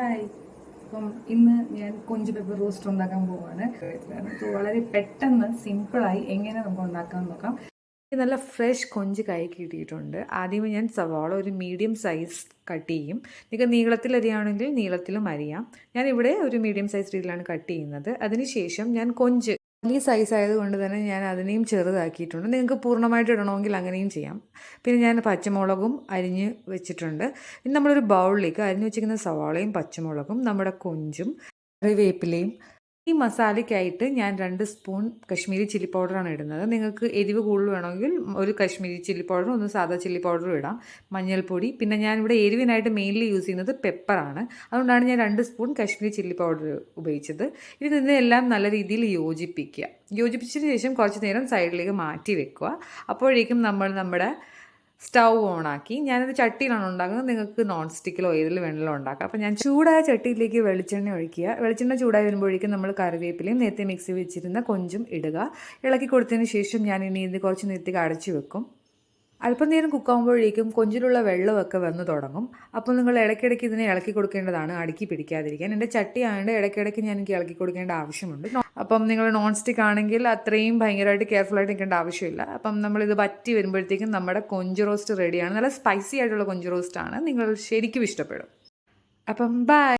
Hi. അപ്പം ഇന്ന് ഞാൻ കൊഞ്ച് പെപ്പർ റോസ്റ്റ് ഉണ്ടാക്കാൻ പോവാണ്. അപ്പോൾ വളരെ പെട്ടെന്ന് സിമ്പിളായി എങ്ങനെ നമുക്ക് ഉണ്ടാക്കാൻ നോക്കാം. നല്ല ഫ്രഷ് കൊഞ്ച് കൈ കിട്ടിയിട്ടുണ്ട്. ആദ്യമേ ഞാൻ സവാള ഒരു മീഡിയം സൈസ് കട്ട് ചെയ്യും. നിങ്ങൾക്ക് നീളത്തിൽ അരിയാണെങ്കിൽ നീളത്തിലും അരിയാം. ഞാനിവിടെ ഒരു മീഡിയം സൈസ് രീതിയിലാണ് കട്ട് ചെയ്യുന്നത്. അതിനുശേഷം ഞാൻ കൊഞ്ച് വലിയ സൈസ് ആയതുകൊണ്ട് തന്നെ ഞാൻ അതിനെയും ചെറുതാക്കിയിട്ടുണ്ട്. നിങ്ങൾക്ക് പൂർണ്ണമായിട്ട് ഇടണമെങ്കിൽ അങ്ങനെയും ചെയ്യാം. പിന്നെ ഞാൻ പച്ചമുളകും അരിഞ്ഞ് വെച്ചിട്ടുണ്ട്. ഇനി നമ്മളൊരു ബൗളിലേക്ക് അരിഞ്ഞ് വെച്ചിരിക്കുന്ന സവാളയും പച്ചമുളകും നമ്മുടെ കൊഞ്ചും കറിവേപ്പിലയും ഈ മസാലയ്ക്കായിട്ട് ഞാൻ 2 സ്പൂൺ കശ്മീരി ചില്ലി പൗഡറാണ് ഇടുന്നത്. നിങ്ങൾക്ക് എരിവ് കൂടുതൽ വേണമെങ്കിൽ ഒരു കശ്മീരി ചില്ലി പൗഡറും ഒന്ന് സാധാ ചില്ലി പൗഡറും ഇടാം. മഞ്ഞൾപ്പൊടി, പിന്നെ ഞാനിവിടെ എരിവിനായിട്ട് മെയിൻലി യൂസ് ചെയ്യുന്നത് പെപ്പറാണ്. അതുകൊണ്ടാണ് ഞാൻ 2 സ്പൂൺ കശ്മീരി ചില്ലി പൗഡർ ഉപയോഗിച്ചത്. ഇനി ഇതിനെല്ലാം നല്ല രീതിയിൽ യോജിപ്പിക്കുക. യോജിപ്പിച്ചതിന് ശേഷം കുറച്ച് നേരം സൈഡിലേക്ക് മാറ്റി വെക്കുക. അപ്പോഴേക്കും നമ്മുടെ സ്റ്റൗ ഓണാക്കി ഞാനൊരു ചട്ടിയിലാണ് ഉണ്ടാക്കുന്നത്. നിങ്ങൾക്ക് നോൺ സ്റ്റിക്കിലോ ഏതിൽ വേണമെങ്കിലും ഉണ്ടാക്കാം. അപ്പോൾ ഞാൻ ചൂടായ ചട്ടിയിലേക്ക് വെളിച്ചെണ്ണ ഒഴിക്കുക. വെളിച്ചെണ്ണ ചൂടായി വരുമ്പോഴേക്കും നമ്മൾ കറിവേപ്പിലയും നേരത്തെ മിക്സി വെച്ചിരുന്ന കൊഞ്ചും ഇടുക. ഇളക്കി കൊടുത്തതിന് ശേഷം ഞാൻ ഇനി ഇത് കുറച്ച് നേരത്തേക്ക് അടച്ചു വെക്കും. അല്പനേരം കുക്കാകുമ്പോഴേക്കും കൊഞ്ചിലുള്ള വെള്ളമൊക്കെ വന്ന് തുടങ്ങും. അപ്പോൾ നിങ്ങൾ ഇടയ്ക്കിടയ്ക്ക് ഇതിനെ ഇളക്കി കൊടുക്കേണ്ടതാണ്, അടുക്കി പിടിക്കാതിരിക്കാൻ. എൻ്റെ ചട്ടി ആയതുകൊണ്ട് ഇടയ്ക്കിടയ്ക്ക് എനിക്ക് ഇളക്കി കൊടുക്കേണ്ട ആവശ്യമുണ്ട്. അപ്പം നിങ്ങൾ നോൺ സ്റ്റിക്ക് ആണെങ്കിൽ അത്രയും ഭയങ്കരമായിട്ട് കെയർഫുള്ളായിട്ട് നിൽക്കേണ്ട ആവശ്യമില്ല. അപ്പം നമ്മളിത് വറ്റി വരുമ്പോഴത്തേക്കും നമ്മുടെ കൊഞ്ച് റോസ്റ്റ് റെഡിയാണ്. നല്ല സ്പൈസി ആയിട്ടുള്ള കൊഞ്ച് റോസ്റ്റാണ്. നിങ്ങൾ ശരിക്കും ഇഷ്ടപ്പെടും. അപ്പം ബൈ.